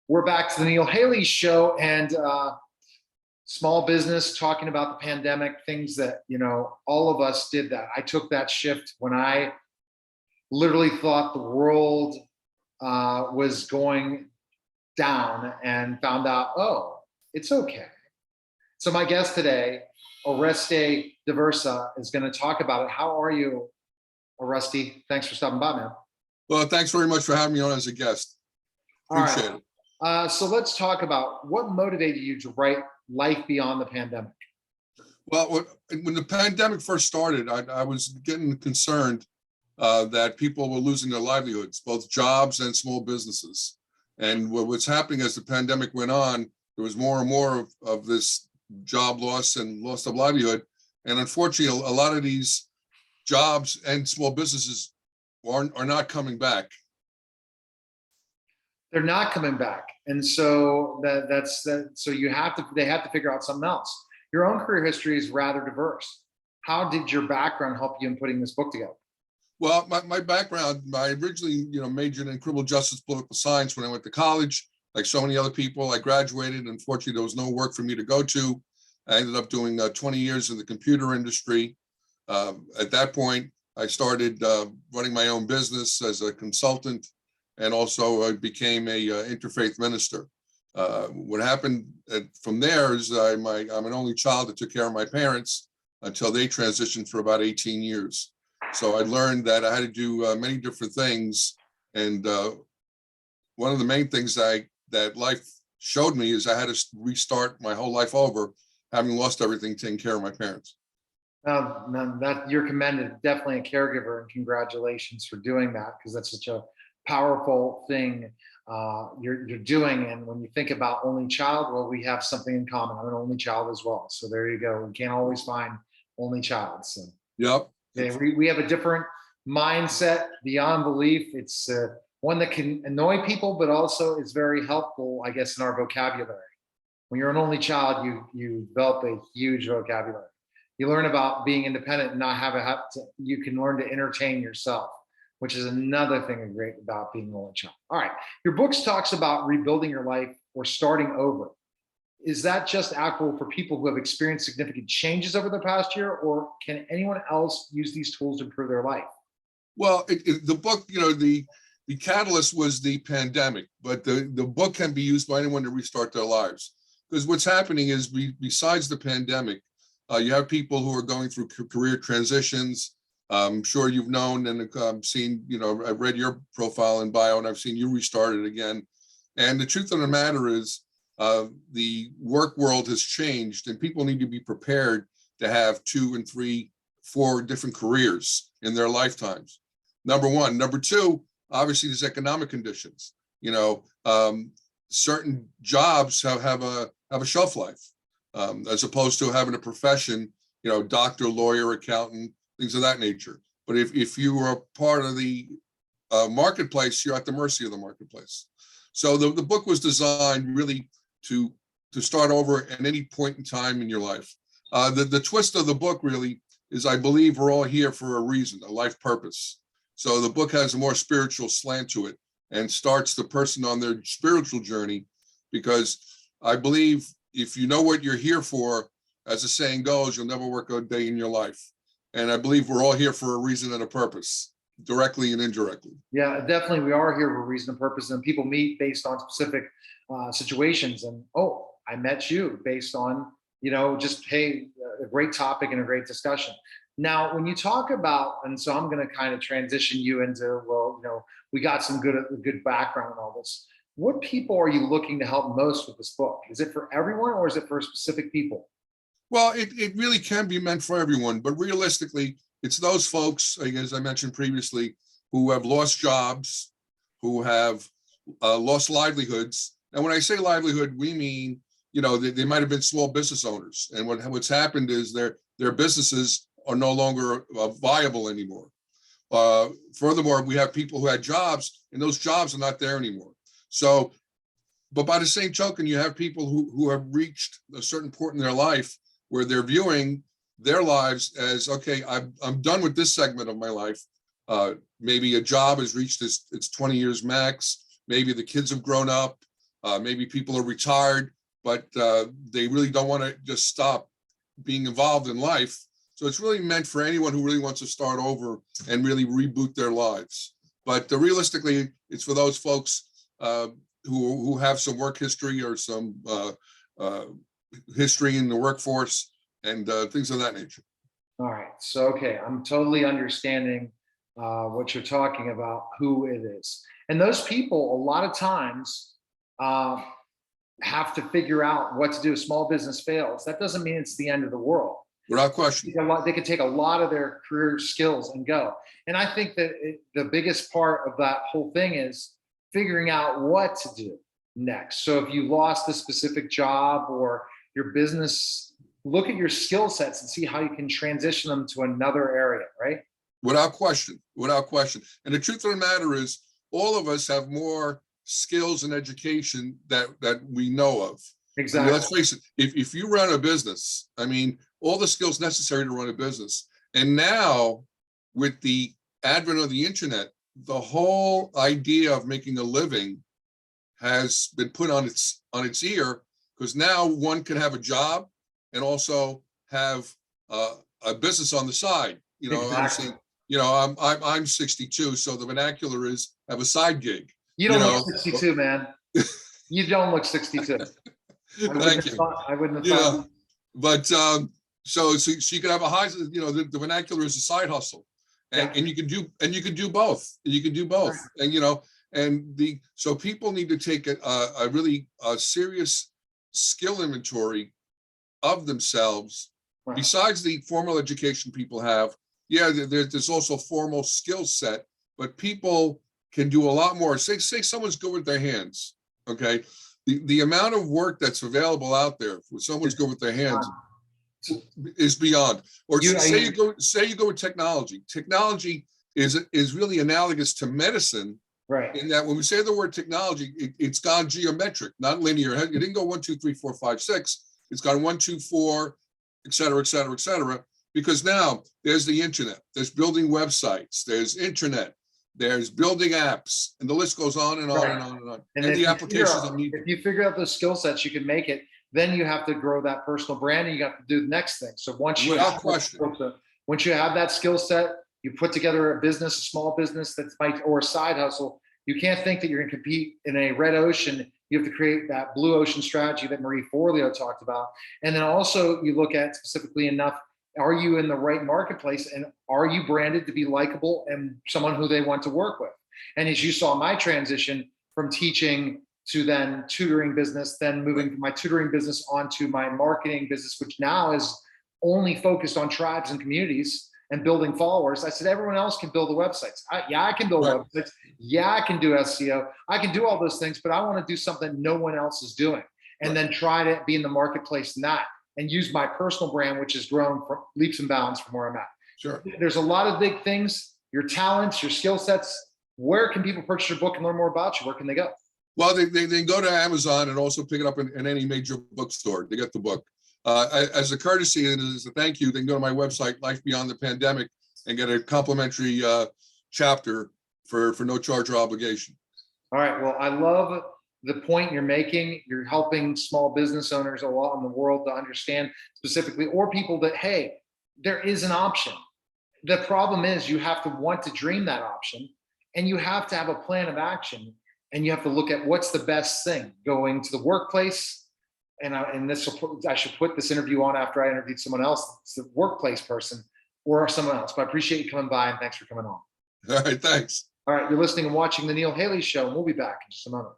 We're back to the Neil Haley Show and small business, talking about the pandemic, things that, all of us did that. I took that shift when I literally thought the world was going down and found out, oh, it's okay. So my guest today, Oreste Diversa, is going to talk about it. How are you, Oreste? Thanks for stopping by, man. Well, thanks very much for having me on as a guest. Appreciate it. So let's talk about what motivated you to write Life Beyond the Pandemic. Well, when the pandemic first started, I was getting concerned that people were losing their livelihoods, both jobs and small businesses. And what's happening as the pandemic went on, there was more and more of this job loss and loss of livelihood. And unfortunately, a lot of these jobs and small businesses are not coming back. They're not coming back, and so so they have to figure out something else. Your own career history is rather diverse. How did your background help you in putting this book together? Well, my background, I originally majored in criminal justice, political science when I went to college. Like so many other people, I graduated. Unfortunately, there was no work for me to go to. I ended up doing 20 years in the computer industry. At that point, I started running my own business as a consultant. And also I became a interfaith minister. What happened from there is I'm an only child that took care of my parents until they transitioned for about 18 years. So I learned that I had to do many different things. And one of the main things that life showed me is I had to restart my whole life over, having lost everything taking care of my parents. That you're commended, definitely a caregiver, and congratulations for doing that, because that's such a powerful thing you're doing. And when you think about only child, well, we have something in common. I'm an only child as well. So there you go. We can't always find only child. So yep. We have a different mindset beyond belief. It's one that can annoy people, but also is very helpful, I guess, in our vocabulary. When you're an only child, you develop a huge vocabulary. You learn about being independent and not you can learn to entertain yourself, which is another thing great about being an only child. All right, your book talks about rebuilding your life or starting over. Is that just applicable for people who have experienced significant changes over the past year, or can anyone else use these tools to improve their life? Well, the book, the catalyst was the pandemic, but the book can be used by anyone to restart their lives. Because what's happening is, besides the pandemic, you have people who are going through career transitions. I'm sure you've known and seen, I've read your profile and bio, and I've seen you restart it again. And the truth of the matter is, the work world has changed, and people need to be prepared to have 2 and 3, 4 different careers in their lifetimes. Number one. Number two, obviously, there's economic conditions. Certain jobs have a shelf life, as opposed to having a profession, doctor, lawyer, accountant, things of that nature. But if you are part of the marketplace, you're at the mercy of the marketplace. So the book was designed really to start over at any point in time in your life. The twist of the book really is, I believe we're all here for a reason, a life purpose. So the book has a more spiritual slant to it and starts the person on their spiritual journey, because I believe if you know what you're here for, as the saying goes, you'll never work a day in your life. And I believe we're all here for a reason and a purpose, directly and indirectly. Yeah, definitely. We are here for a reason and purpose, and people meet based on specific situations. And, oh, I met you based on, just, hey, a great topic and a great discussion. Now, when you talk about, and so I'm going to kind of transition you into, we got some good background in all this. What people are you looking to help most with this book? Is it for everyone, or is it for specific people? Well, it really can be meant for everyone, but realistically, it's those folks, as I mentioned previously, who have lost jobs, who have lost livelihoods. And when I say livelihood, we mean, they might have been small business owners. And what's happened is their businesses are no longer viable anymore. Furthermore, we have people who had jobs, and those jobs are not there anymore. So, but by the same token, you have people who have reached a certain point in their life where they're viewing their lives as, okay, I'm done with this segment of my life. Maybe a job has reached its 20 years max. Maybe the kids have grown up. Maybe people are retired, but they really don't want to just stop being involved in life. So it's really meant for anyone who really wants to start over and really reboot their lives. But realistically, it's for those folks who have some work history or some history in the workforce and things of that nature. All right. So, okay, I'm totally understanding what you're talking about, who it is. And those people, a lot of times, have to figure out what to do. If small business fails, that doesn't mean it's the end of the world. Without question. They could take a lot of their career skills and go. And I think that the biggest part of that whole thing is figuring out what to do next. So if you lost a specific job or your business, look at your skill sets and see how you can transition them to another area, right? Without question, without question. And the truth of the matter is, all of us have more skills and education that we know of. Exactly. I mean, let's face it, if you run a business, I mean, all the skills necessary to run a business. And now with the advent of the internet, the whole idea of making a living has been put on its ear, because now one can have a job and also have a business on the side. You know, Exactly. obviously, you know, I'm 62, so the vernacular is have a side gig. You don't look 62, man. You don't look 62. Thank you. I wouldn't have You thought. know, but so you can have a high, you know, the vernacular is a side hustle, and you can do both. You can do both, and you know, so people need to take a really serious skill inventory of themselves. Right. Besides the formal education people have, yeah, there's also formal skill set, but people can do a lot more. Say someone's good with their hands, okay? The amount of work that's available out there for someone's good with their hands is beyond. Or say you go with technology. Technology is really analogous to medicine, right? In that when we say the word technology, it's gone geometric, not linear. It didn't go 1, 2, 3, 4, 5, 6. It's gone 1, 2, 4, et cetera, et cetera, et cetera. Because now there's the internet, there's building websites, there's internet, there's building apps, and the list goes on and on and on and on. And the applications that need. If you figure out those skill sets, you can make it. Then you have to grow that personal brand, and you have to do the next thing. So once you have that skill set, you put together a business, a small business or a side hustle. You can't think that you're going to compete in a red ocean. You have to create that blue ocean strategy that Marie Forleo talked about. And then also you look at specifically enough, are you in the right marketplace, and are you branded to be likable and someone who they want to work with? And as you saw my transition from teaching to then tutoring business, then moving from my tutoring business onto my marketing business, which now is only focused on tribes and communities and building followers. I said, everyone else can build the websites. I can build websites. Yeah, I can do SEO. I can do all those things, but I want to do something no one else is doing, and then try to be in the marketplace in that, and use my personal brand, which has grown for leaps and bounds from where I'm at. Sure. There's a lot of big things, your talents, your skill sets. Where can people purchase your book and learn more about you? Where can they go? Well, they go to Amazon and also pick it up in any major bookstore. They get the book. As a courtesy and as a thank you, they can go to my website, Life Beyond the Pandemic, and get a complimentary chapter for no charge or obligation. All right. Well, I love the point you're making. You're helping small business owners a lot in the world to understand specifically, or people that, hey, there is an option. The problem is you have to want to dream that option, and you have to have a plan of action, and you have to look at what's the best thing going to the workplace. And I should put this interview on after I interviewed someone else. It's the workplace person or someone else. But I appreciate you coming by, and thanks for coming on. All right, thanks. All right, you're listening and watching the Neil Haley Show, and we'll be back in just a moment.